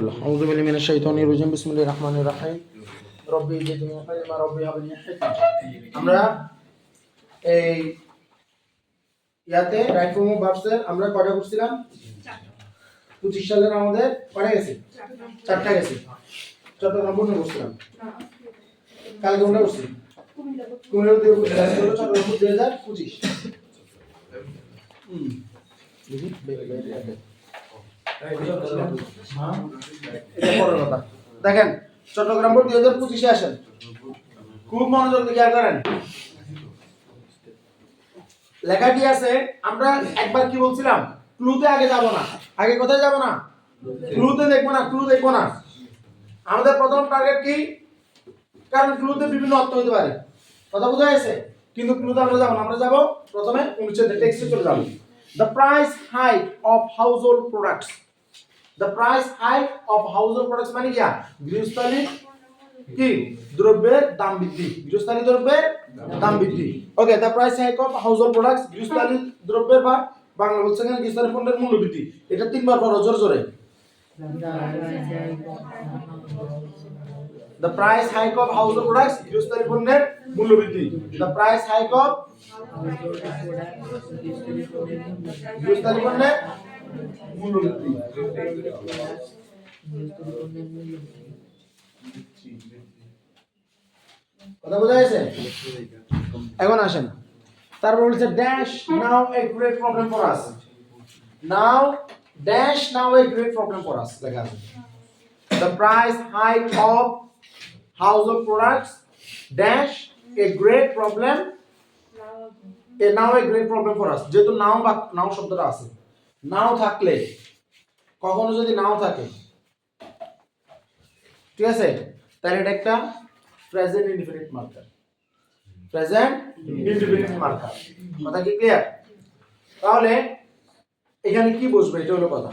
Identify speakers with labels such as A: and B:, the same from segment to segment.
A: আলহামদুলিল্লাহ আউযু বিল্লাহি মিনাশ শাইতানির রাজিম বিসমিল্লাহির রহমানির রহিম রব্বি জিদনি ইলমা রব্বি হাবলি হিকমা। আমরা এই ইয়াতে রাইফুমু ভার্সের আমরা কয়টা করছিলাম? 25 সালের আমাদের কয়টা গেছে? 4টা গেছে। চট্টগ্রাম বন্ধ করছিলাম, কালকে আমরা করছি কুমিল্লা দিয়ে চট্টগ্রাম 2025। দেখেন চট্টগ্রাম বোর্ড 2025-এ আসেন, খুব মনোযোগ দিয়ে খেয়াল করেন। লেখা কি আছে? আমরা একবার কি বলছিলাম, ক্লুতে আগে যাব না। আগে কোথায় যাব না? ক্লুতে দেখবো না, ক্লু দেখবো না। আমাদের প্রথম টার্গেট কি? কারণ ক্লুতে বিভিন্ন অর্থ হতে পারে, কথা বোঝা গেছে? কিন্তু ক্লুতে আমরা যাব না, আমরা যাব প্রথমে অনুচ্ছেদে, টেক্সটে চলে যাব। The price hike of household products. The price hike of household products মানে কি? গৃহস্থালী কি দ্রব্যের দাম বৃদ্ধি, গৃহস্থালী দ্রব্যের দাম বৃদ্ধি। ওকে, the price hike of household products, গৃহস্থালী দ্রব্যের বা বাংলা বলছে এখানে গৃহস্থালী পণ্যের মূল্য বৃদ্ধি। এটা তিনবার পড়ো জোরে জোরে। The price hike of household products, গৃহস্থালী পণ্যের মূল্য বৃদ্ধি। The price hike of গৃহস্থালী পণ্যের মূল্য বৃদ্ধি। কথা বোঝা গেছে? এখন আসেন, তারপর বলছে dash now A great problem for us. Now dash now A great problem for us লেখা আছে। The price hike of household products dash a great problem, now a great problem for us. যেহেতু নাও বা নাও শব্দটা আছে, নাও থাকলে কখনো যদি নাও থাকে, ঠিক আছে, তাহলে এটা একটা present indefinite marker. Present indefinite marker, কথা কি ক্লিয়ার? তাহলে এখানে কি বসবে এটা হলো কথা।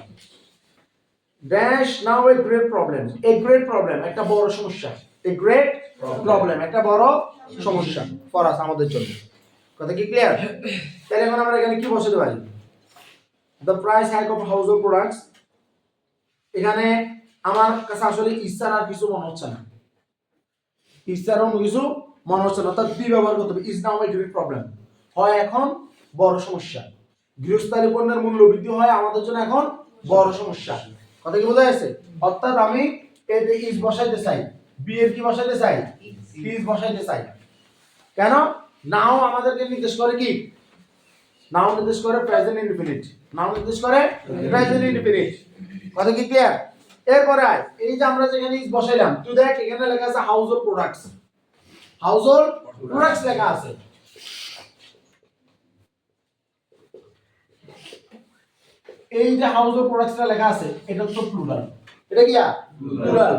A: ড্যাশ নাও এ গ্রেট প্রবলেম, এ গ্রেট প্রবলেম একটা বড় সমস্যা, এ গ্রেট প্রবলেম একটা বড় সমস্যা ফর আস আমাদের জন্য, কথা কি ক্লিয়ার? তাহলে এখন আমরা এখানে কি বসাতে পারি? The price hike of household products. এখানে আমার কাছে আসলে ইচ্ছার আর কিছু মনে হচ্ছে না, ইচ্ছার অন্য কিছু মনে হচ্ছে না, অর্থাৎ বি ব্যবহার করতে হবে। Is now A great problem হয় এখন বড় সমস্যা, গৃহস্থালী পণ্যের মূল্য বৃদ্ধি হয় আমাদের জন্য এখন বড় সমস্যা, কথা কি বোঝা গেছে? অর্থাৎ আমি এতে ইজ বসাইতে চাই, বি এর কি বসাইতে চাই? ইজ বসাইতে চাই। কেন? নাও আমাদেরকে নির্দেশ করে কি? নাও নির্দেশ করে প্রেজেন্ট ইনডিফিনিট, নাও নির্দেশ করে প্রেজেন্ট ইনডিফিনিট, কথা কি ক্লিয়ার? এরপরে এই যে আমরা যেখানে ইজ বসাইলাম, তুই দেখ এখানে লেখা আছে হাউসহোল্ড প্রোডাক্টস, হাউসহোল্ড প্রোডাক্টস লেখা আছে। এই যে হাউসহোল্ড প্রোডাক্টসটা লেখা আছে এটা তো প্লুরাল, এটা কি প্লুরাল?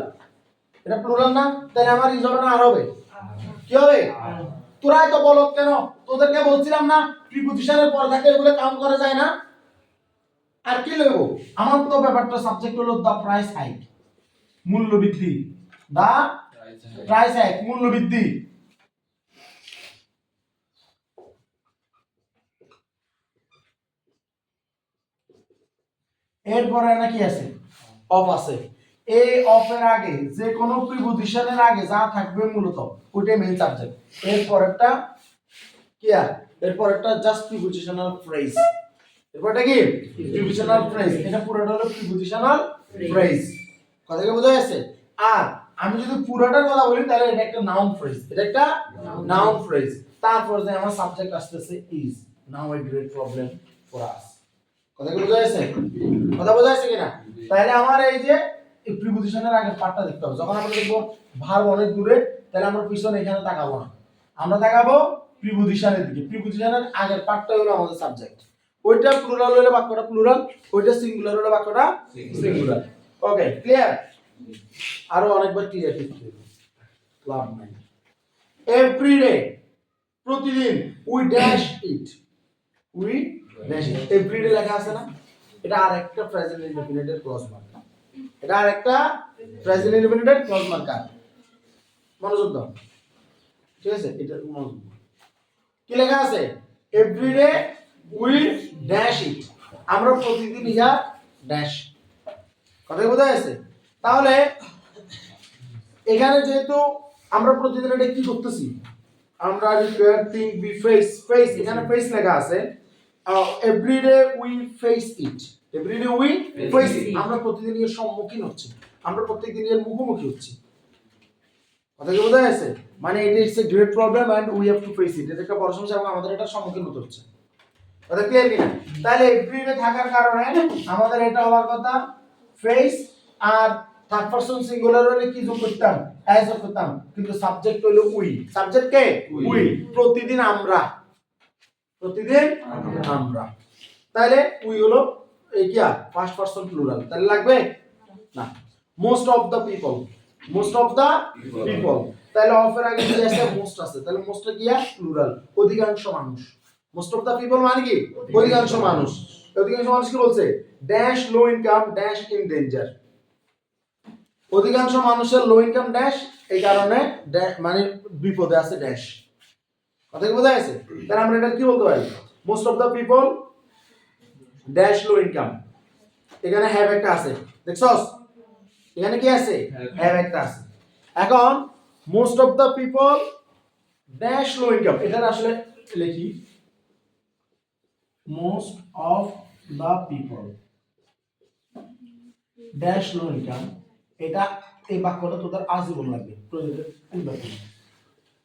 A: এটা প্লুরাল না? তাহলে আমার ইজ হবে না আর হবে? কি হবে? তোরাই তো বলো কেন? তোদেরকে বলছিলাম না প্রিপজিশনের পর থাকলে এগুলো কাউন্ট করা যায় না। আর কি লিখবো? আমার তো ব্যাপারটা সাবজেক্ট হলো দা প্রাইস হাইক, মূল্য বৃদ্ধি। দা প্রাইস হাইক, মূল্য বৃদ্ধি। এরপরে নাকি আছে? অফ আছে। এই অফের আগে যে কোনো প্রিপজিশনের আগে যা থাকবে মূলত ওইটাই মেইন সাবজেক্ট। এরপরেরটা কি? এরপরেরটা জাস্ট প্রিপজিশনাল ফ্রেজ। এরপরটা কি? Prepositional phrase. এটা পুরোটা হলো প্রিপজিশনাল ফ্রেজ, কথা কি বোঝা গেছে? আর আমি যদি পুরোটার কথা বলি তাহলে এটা একটা নাউন ফ্রেজ, এটা একটা নাউন ফ্রেজ। তারপর যে আমার সাবজেক্ট আসতেছে is now A great problem for us, কথা কি বোঝা গেছে? কথা বোঝা গেছে কিনা? তাহলে আমার এই যে প্রিপজিশনের আগের পার্টটা দেখতে হবে। যখন আমরা দেখব ভার্ব অনেক দূরে, তাহলে আমরা পিছনে এখানে তাকাবো না, আমরা তাকাবো প্রিপজিশনের দিকে। প্রিপজিশনের আগের পার্টটা হলো আমাদের সাবজেক্ট। ওইটা প্লুরাল হলে বাক্যটা প্লুরাল, ওইটা সিঙ্গুলার হলে বাক্যটা সিঙ্গুলার। ওকে, ক্লিয়ার? আরো অনেকবার ক্লিয়ার করতে লাভ নাই। এভরিডে, প্রতিদিন, we dash it, we dash it. Everyday লেখা আছে না? এটা আরেকটা প্রেজেন্ট ইনডিফিনিটের ক্লজ মার্কার, এটা আরেকটা প্রেজেন্ট ইনডিফিনিটের ক্লজ মার্কার। মনোযোগ দাও, ঠিক আছে? এটা মনোযোগ। কি লেখা আছে? এভরিডে উই ড্যাশ ইট, আমরা প্রতিদিন ইয়া ড্যাশ, কথা বোঝা গেছে? তাহলে এখানে যেহেতু আমরা প্রতিদিন এটা কি করতেছি, আমরা require thing be face face, এখানে ফেস লেখা আছে, everyday we face it, everyday we face it, আমরা প্রতিদিন এর সম্মুখীন হচ্ছি, আমরা প্রত্যেকদিন এর মুখোমুখি হচ্ছি। কথা কি বোঝা যাচ্ছে? মানে এটা it's a great problem and we have to face it, এটা একটা বড় সমস্যা এবং আমাদের এটা সম্মুখীন হতে হচ্ছে। কথা ক্লিয়ার কিনা? তাহলে এভরিডে থাকার কারণে আমাদের এটা হওয়ার কথা ফেস, আর থার্ড পারসন সিঙ্গুলার হলে কি যোগ করতাম, অ্যাজ যোগ করতাম, কিন্তু সাবজেক্ট হলো উই, সাবজেক্ট কে উই, প্রতিদিন আমরা, প্রতিদিন আমরা, তাহলে উই হলো এই কি ফার্স্ট পারসন প্লুরাল, তাহলে লাগবে না। Most of the people, most of the people, তাহলে অফ এর আগে কি আছে, মোস্ট আছে, তাহলে মোস্ট কি প্লুরাল, অধিকাংশ মানুষ। মোস্ট অফ দা পিপল মানে কি অধিকাংশ মানুষ, অধিকাংশ মানুষ কি বলছে, dash low income dash in danger, অধিকাংশ মানুষের লো ইনকাম ড্যাশ, এই কারণে মানে বিপদে আছে ড্যাশ। কথা কি বোঝা গেছে? তাহলে আমরা এটা কি বলতে পারি, most of the people dash low income, এখানে হ্যাভ একটা আছে, দেখছস এখানে কি আছে, হ্যাভ একটা আছে। এখন most of the people dash low income, এটা আসলে লিখি most of the people dash low income, এটা এই বাক্যটা তোদের আজীবন লাগবে,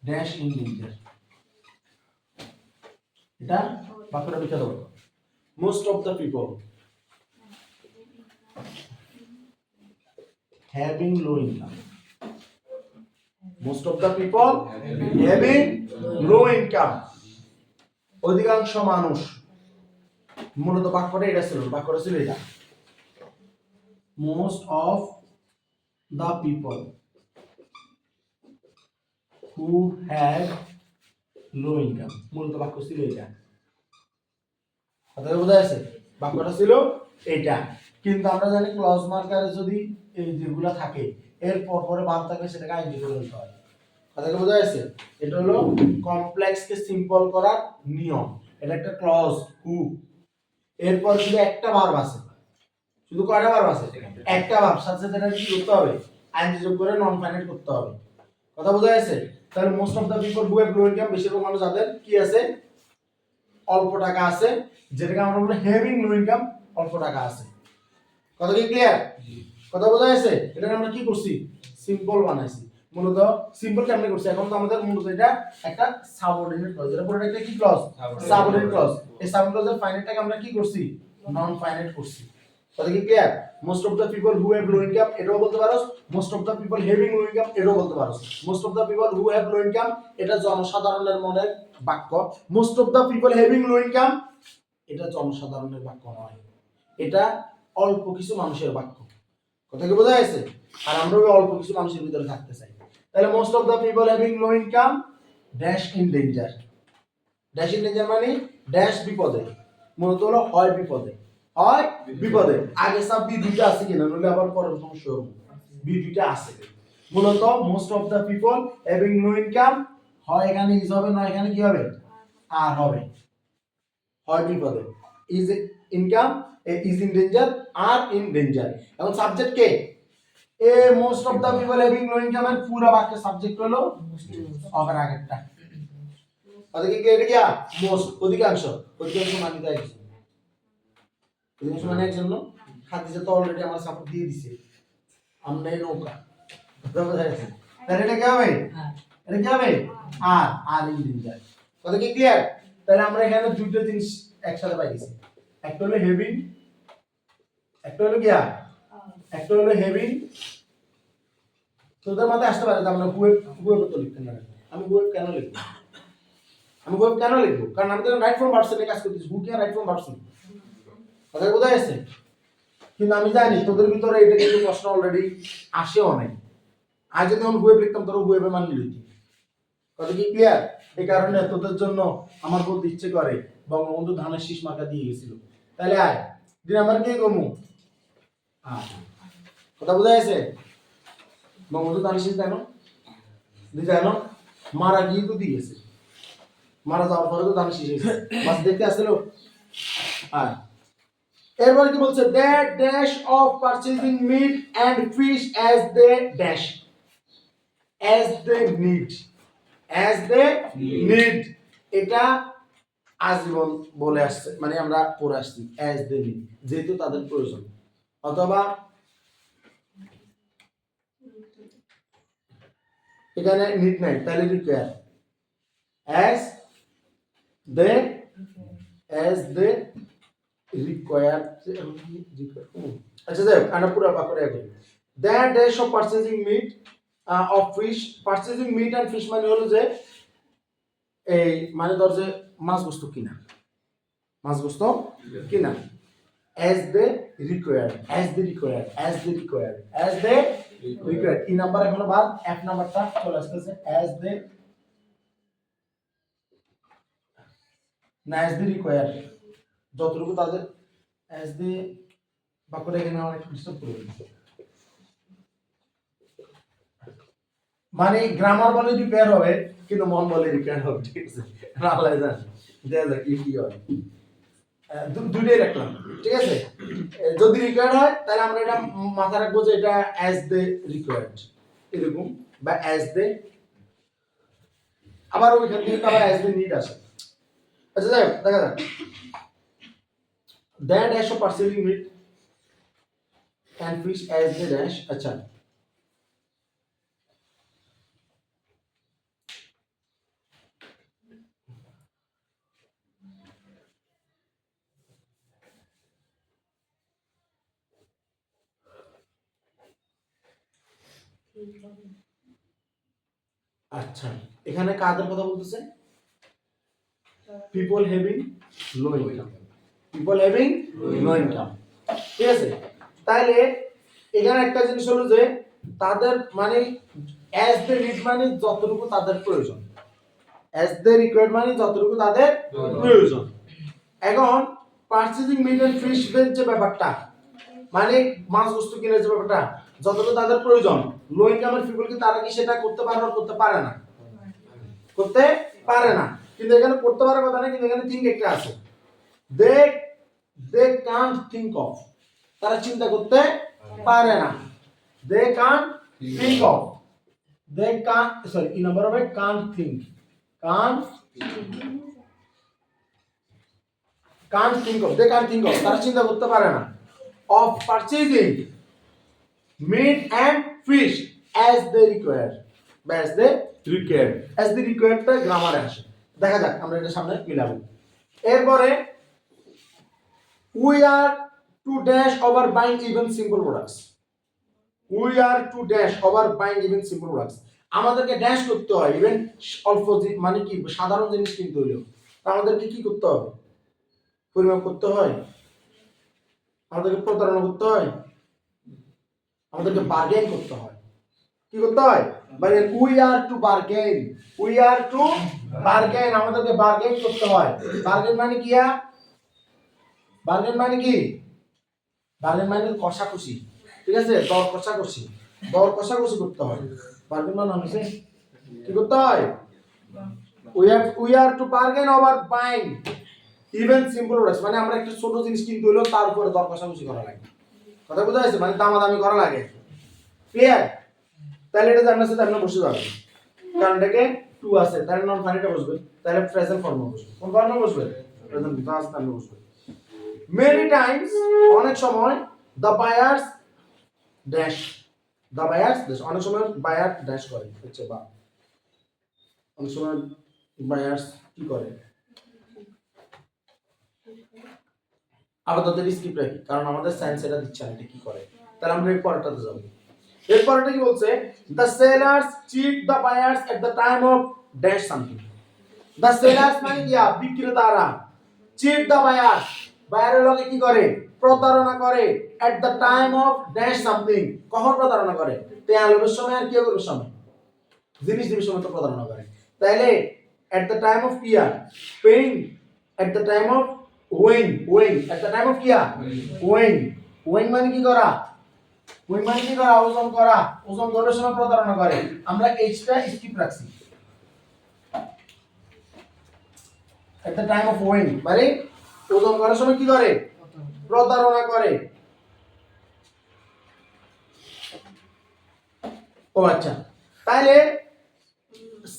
A: ড্যাশ ইন ডেঞ্জার, এটা বাক্যটা লিখে দাও, most of the people having low income, most of the people having low income, অধিকাংশ মানুষ, মূলত বাক্যটা এটা ছিল, বাক্যটা ছিল এটা, most of the people who have low income, মূলত বাক্য ছিল এটা। কথা বোঝা যাচ্ছে? বাক্যটা ছিল এটা, কিন্তু আমরা জানি ক্লজ মার্কারে যদি এই যেগুলা থাকে এর পরে ভাব থাকে সেটাকে আইডি করে বলতে হয়। কথা কি বোঝা যাচ্ছে? এটা হলো কমপ্লেক্স কে সিম্পল করার নিয়ম, এটা একটা ক্লজ হু, এরপর শুধু একটা ভার্ব আছে, শুধু কয়টা ভার্ব আছে, একটা ভার্ব, সাথে সাথে এটা কি করতে হবে, আইনজি যোগ করে নন ফাইনাইট করতে হবে। কথা বোঝা যাচ্ছে? তাহলে most of the people who have low income, বেশিরভাগ মানুষ যাদের কি আছে, অল্প টাকা আছে, যেটাকে আমরা বলি হ্যাভিং লো ইনকাম, অল্প টাকা আছে। কথা কি ক্লিয়ার? কথা বোঝা যাচ্ছে? এটা আমরা কি করছি, সিম্পল বানাইছি। মূলত সিম্পল কেমনে করছি, এখন তো আমাদের মূলত এটা একটা সাবঅর্ডিনেট ক্লজ, এটা পুরোটা একটা কি ক্লজ, সাবঅর্ডিনেট ক্লজ। এই সাবঅর্ডিনেট ক্লজের ফাইনাইটটাকে আমরা কি করছি, নন ফাইনাইট করছি। কথা কি clear? Most of the people who have low income এটাও বলতে পারো, most of the people having low income এটাও বলতে পারো। Most of the people who have low income এটা জনসাধারণের মনের বাক্য, most of the people having low income এটা জনসাধারণের বাক্য নয়, এটা অল্প কিছু মানুষের বাক্য। কথা কি বোঝা যাচ্ছে? আর আমরা ওই অল্প কিছু মানুষের ভিতরে থাকতে চাই। তাহলে most of the people having low income dash in danger, dash in danger মানে ড্যাশ বিপদে, মূলত হলো হয় বিপদে, হয় বিপদে। আগে সব বি দুইটা আছে কিনা, নইলে আবার পরে সমস্যা হবে। বি দুইটা আছে, মূলত most of the people having no income, হয় এখানে ইজ হবে, না এখানে কি হবে, আর হবে, হয় বিপদে, is income, is in danger, are in danger. এখন সাবজেক্ট কে, a most of the people having no income এর পুরো বাক্যের সাবজেক্ট হলো অফ এর আগেরটা। ওদিকে কি এটা কি মোস্ট, অধিকাংশ, অধিকাংশ মানে তাই অধিকাংশ মানে একজন লোক, হাদিসে তো অলরেডি আমার সাপোর্ট দিয়ে দিছে, আমরা এই নৌকা, বুঝতে পারছেন? তাহলে এটা কি হবে, এটা কি হবে, আর ইন ডেঞ্জার। কথা কি ক্লিয়ার? তাহলে আমরা এখানে দুটো জিনিস একসাথে পাই গেছি, একটা হলো হেভিং, একটা হলো কি একটা হলো হেভিং। তোদের মাথায় আসতে পারে যে আমরা হুয়েব তো লিখতে না, আমি হুয়েব কেন লিখবো, আমি হুয়েব কেন লিখবো, কারণ আমি তো রাইট ফ্রম ভার্সনে কাজ করতেছি, হু কি রাইট ফ্রম ভার্সন। কথা বোঝা যাচ্ছে? কিন্তু আমি জানি তোদের ভিতরে এটা কিন্তু প্রশ্ন অলরেডি আসেও নাই, আজ যদি আমি হুয়েব লিখতাম তোরা হুয়েবে মানিয়ে লিখতি। কথা কি ক্লিয়ার? এই কারণে তোদের জন্য আমার বলতে ইচ্ছে করে বঙ্গবন্ধু ধানের শীষ মার্কা দিয়ে গেছিল, তাহলে আয় দিন আমার কি কমু, কথা বোঝা যাচ্ছে? বঙ্গবন্ধু ধানের শীষ কেন জানো, মারা গিয়ে তো দিয়েছে, মারা যাওয়ার পরে তো ধানের শীষ হয়েছে, বাস দেখতে আসছিল। আর এরপর কি বলছে, they dash of purchasing meat and fish as they dash, as they need, as they need, এটা আজীবন বলে আসছে, মানে আমরা পড়ে আসছি অ্যাজ দে নিড, যেহেতু তাদের প্রয়োজন, অথবা এখানে নিড নাই তাহলে require, as they, as they require, আচ্ছা যাই হোক আমরা পুরো বাক্যটা করি, the dash of purchasing meat of fish, purchasing meat and fish মানে হলো যে এই মানে ধর যে মাছ বস্তু কিনা, মাছ বস্তু কিনা, as they required, as they required, as they required, as they required, কি নাম্বার এখনো বাদ, এক নাম্বারটা চলে আসতেছে, as they, না as they required, যতটুকু তাদের, as they বাক্যটা এখানে আমার একটু ডিস্টার্ব করে দিচ্ছে, মানে গ্রামার বলে রিপেয়ার হবে কিন্তু মন বলে রিপেয়ার হবে, ঠিক আছে, আল্লাহ জানে দেখা যাক কি হয়, দুটোই রাখলাম, ঠিক আছে, যদি রিকোয়ার্ড হয় তাহলে আমরা এটা মাথায় রাখবো যে এটা অ্যাজ দে রিকোয়ার্ড এরকম, বা অ্যাজ দে, আবার ওইখান থেকে আবার অ্যাজ দে নিড আসে। আচ্ছা যাই হোক দেখা যাক, the dash of perceiving meat and fish as they dash, আচ্ছা আচ্ছা এখানে কাদের কথা বলতেছে, people having low income, people having low income, ঠিক আছে, তাহলে এখানে একটা জিনিস হলো যে তাদের মানে অ্যাজ দে নিড মানে যতটুকু তাদের প্রয়োজন, অ্যাজ দে রিকোয়ার্ড মানে যতটুকু তাদের প্রয়োজন, এখন পারচেজিং মিট এন্ড ফিশ এর যে ব্যাপারটা মানে মাছ বস্তু কেনার যে ব্যাপারটা যতটুকু তাদের প্রয়োজন, লো ইনকামের পিপল কি তারা কি সেটা করতে পারে আর করতে পারে না, করতে পারে না, কিন্তু এখানে করতে পারার কথা না, কিন্তু এখানে থিঙ্ক একটা আছে, they they can't think of, তারা চিন্তা করতে পারে না, they can't think of, they can't, sorry কি নাম্বার হবে, can't think, can't can't think of, they can't think of, তারা চিন্তা করতে পারে না, of purchasing meat and fish as they require, বা as they require, as they রিকোয়ারটা গ্রামারে আসে, দেখা যাক আমরা এটা সামনে মিলাবো। এরপরে we are to dash over buying even simple products, we are to dash over buying even simple products, আমাদেরকে ড্যাশ করতে হয় ইভেন অল্প মানে কি সাধারণ জিনিস কিনতে হলেও আমাদেরকে কি করতে হবে, পরিমাপ করতে হয়, আমাদেরকে প্রতারণা করতে হয়, আমাদেরকে বার্গেন করতে হয়, কি করতে হয়, bargain, we are to bargain, we are to bargain, আমাদেরকে বার্গেন করতে হয়, বার্গেন মানে কি, বার্গেন মানে কি, বার্গেন মানে কষাকষি, ঠিক আছে, দর কষাকষি, দর কষাকষি করতে হয়, বার্গেন মানে হচ্ছে কি করতে হয়, we are to bargain over buying even simple products, মানে আমরা একটা ছোট জিনিস কিনতে হলেও তার উপরে দর কষাকষি করা লাগে, কথা বুঝা যাচ্ছে, মানে দামাদামি করা লাগে, ক্লিয়ার, তাহলে এটা জানার সাথে আমরা বসে যাবে, কারণ এটাকে টু আছে তাহলে নন ফানিটা বসবে, তাহলে প্রেজেন্ট ফর্ম বসবে, কোন ফর্ম বসবে, প্রেজেন্ট পাস্ট ফর্ম বসবে, মেনি টাইমস অনেক সময় the buyers dash, the buyers dash, অনেক সময় বায়ার ড্যাশ করে, হচ্ছে বা অনেক সময় বায়ার্স কি করে, আপাতত স্কিপ রাখি কারণ আমাদের সায়েন্স এটা দিচ্ছে না, এটা কি করে, তাহলে আমরা এর পরেরটাতে যাব, এর পরেরটা কি বলছে, the sellers cheat the buyers at the time of dash something, the sellers মানে কি, বিক্রেতারা, চিট দ্য বায়ার্স, বায়ারের লগে কি করে, প্রতারণা করে, এট the time of dash something, কখন প্রতারণা করে, তেয়ালের সময় আর কিয়ের সময়, জিনিস দিবের সময় তো প্রতারণা করে, তাহলে এট দ্য টাইম অফ কিয়া paying, at the time of weighing, weighing, at the time of কিয়া ওয়েইং, ওয়েইং মানে কি করা, ওয়েইং মানে কি করা, ওজন করা, ওজন করার সময় প্রতারণা করে, আমরা এইচটা স্কিপ রাখছি, এট দ্য টাইম অফ ওয়েইং মানে ওজন করার সময় কি করে, প্রতারণা করে। ও আচ্ছা, তাহলে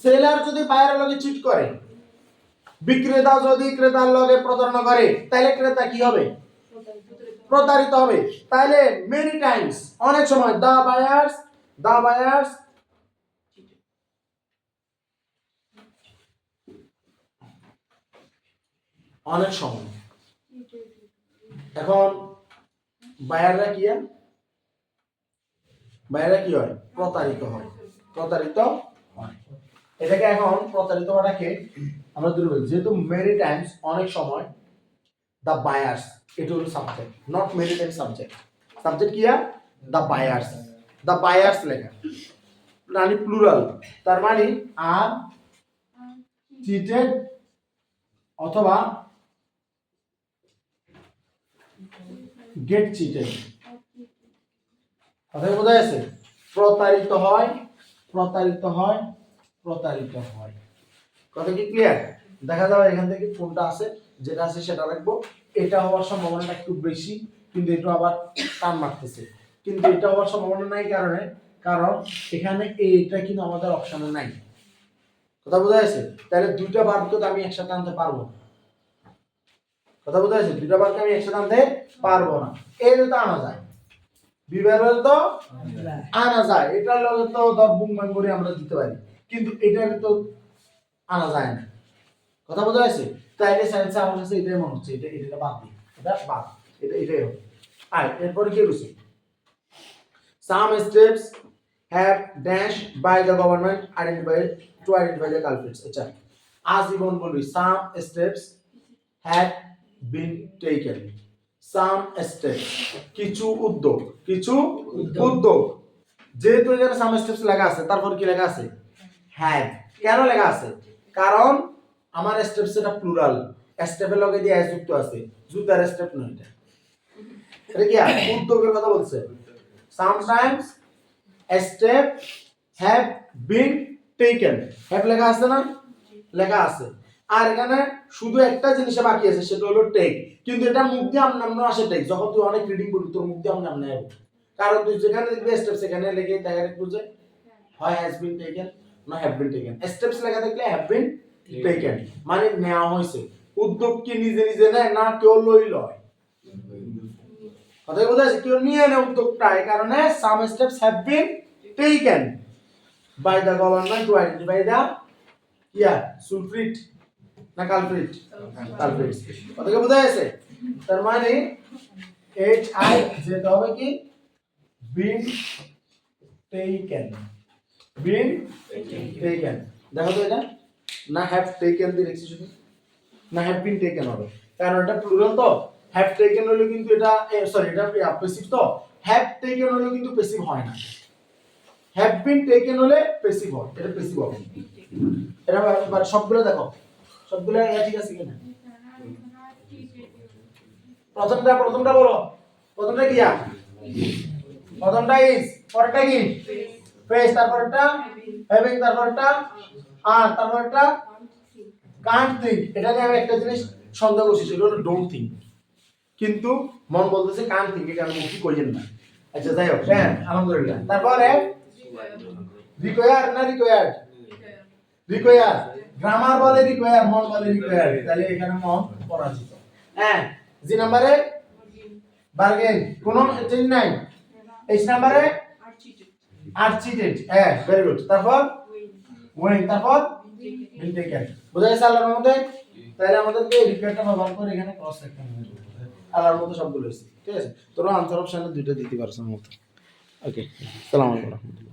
A: সেলার যদি বায়ারের লগে চিট করে, বিক্রেতা যদি ক্রেতার লগে প্রতারণা করে, তাহলে ক্রেতা কি হবে? প্রতারিত হবে। তাহলে মেনি টাইমস, অনেক সময় দা বায়ার্স অনেক সময়, এখন বায়াররা কি হয়? প্রতারিত হয়। এটাকে এখন প্রতারিত হওয়াটাকে আমরা দুটো বলি, যেহেতু মেনি টাইমস অনেক সময়, দ্য বায়ার্স, এটা হলো subject, not many Times subject. Subject কি? দ্য বায়ার্স লেখা, মানে প্লুরাল, তার মানে আর চিটেড অথবা গেট চিটেড। কথা বোঝা যাচ্ছে? প্রতারিত হয়। কথা কি ক্লিয়ার? দেখা যাবে এখান থেকে কোনটা আছে, যেটা আছে সেটা রাখবো। এটা হওয়ার সম্ভাবনাটা একটু বেশি, কিন্তু এটা আবার টান মারতেছে, কিন্তু এটা হওয়ার সম্ভাবনা নাই, কারণ এখানে এইটা কিন্তু আমাদের অপশনে নাই। কথা বোঝা যাচ্ছে? তাহলে দুইটা বারকে তো আমি একসাথে আনতে পারবো না। কথা বোঝা যাচ্ছে? দুইটা বারকে আমি একসাথে আনতে পারবো না। এর তো আনা যায়, বিভাগের তো আনা যায়, এটার লগে তো ধর বুমবাং করে আমরা দিতে পারি, কিন্তু এটার তো আনা যায় না। কথা বোঝা যাচ্ছে? তাইলে সায়েন্সে আমার কাছে এটাই মনে হচ্ছে, এটা বাদ দিই, এটা বাদ, এটাই হবে। আর এরপরে কি রয়েছে? Some steps have dash by the government to identify the culprits. আচ্ছা, আজীবন বলবি some steps have been taken. Some steps, কিছু উদ্যোগ, যেহেতু এখানে some steps লেখা আছে, তারপর কি লেখা আছে? have। কেন লেখা আছে? কারণ আমার স্টেপস এটা প্লুরাল, স্টেপের লগে দিয়ে এস যুক্ত আছে, জুতার স্টেপ নয় এটা কি উদ্যোগের কথা বলছে। sometimes steps have been taken, have লেখা আছে না? লেখা আছে। আর এখানে শুধু একটা জিনিস বাকি আছে, সেটা হলো টেক, কিন্তু এটা মুখ দিয়ে আমনে আসে টেক। যখন তুই অনেক রিডিং করবি তোর মুখ দিয়ে আমনে আসবে, কারণ তুই যেখানে দেখবি স্টেপ সেখানে লেগে ডাইরেক্ট বুঝে হয় হ্যাজ বিন টেকেন না হ্যাভ বিন টেকেন। স্টেপস লেখা থাকলে হ্যাভ বিন টেকেন মানে নেওয়া হয়েছে। উদ্যোগ কি নিজে নেয় না, কেউ লয়। কথা বোঝা যাচ্ছে? কেউ নিয়ে নেয় উদ্যোগটা, এই কারণে some steps have been taken by the government to identify the সুলফ্রিট না কালপ্রিট। কথা কি বোঝা যাচ্ছে? তার মানে এইচ আই যেটা হবে কি বিন টেকেন। দেখো তো এটা না হ্যাভ টেকেন দিয়ে লিখছি শুধু, না হ্যাভ বিন টেকেন হবে, কারণ এটা প্লুরাল তো। হ্যাভ টেকেন হলো কিন্তু এটা সরি এটা প্যাসিভ, তো হ্যাভ টেকেন হলো কিন্তু প্যাসিভ হয় না, হ্যাভ বিন টেকেন হলে প্যাসিভ হয়, এটা প্যাসিভ হবে। এটা সবগুলো দেখো, সবগুলো ঠিক আছে কিনা? প্রথমটা বলো, প্রথমটা কি? প্রথমটা ইজ, পরেরটা কি? ফেস, তারপরটা হ্যাভিং, তারপরটা আর, তারপরটা কান্ট থিংক। এটা নিয়ে আমি একটা জিনিস সন্দেহ করছি, সেটা হলো ডোন্ট থিংক, কিন্তু মন বলতেছে কান্ট থিংক, এটা আমি মুখে কইলেন না। আচ্ছা যাই হোক, হ্যাঁ আলহামদুলিল্লাহ। তারপরে রিকোয়ার না রিকোয়ার, গ্রামার বলে রিকোয়ার, মন বলে রিকোয়ার, তাহলে এখানে মন পরাজিত। হ্যাঁ, জি নম্বরে বার্গেন, কোনো চেঞ্জ নাই। এইচ নম্বরে আর্চিটেড, হ্যাঁ ভেরি গুড। তারপর ওয়েন, তারপর বিন টেকেন। বুঝা গেছে আল্লাহর মধ্যে? তাহলে আমাদেরকে এই রিকোয়ারটা ব্যবহার করে এখানে ক্রস রাখতে হবে। আল্লাহর মধ্যে সবগুলো হয়েছে, ঠিক আছে? তোরা আনসার অপশনে দুইটা দিতে পারছ মত। ওকে, আসসালামু আলাইকুম।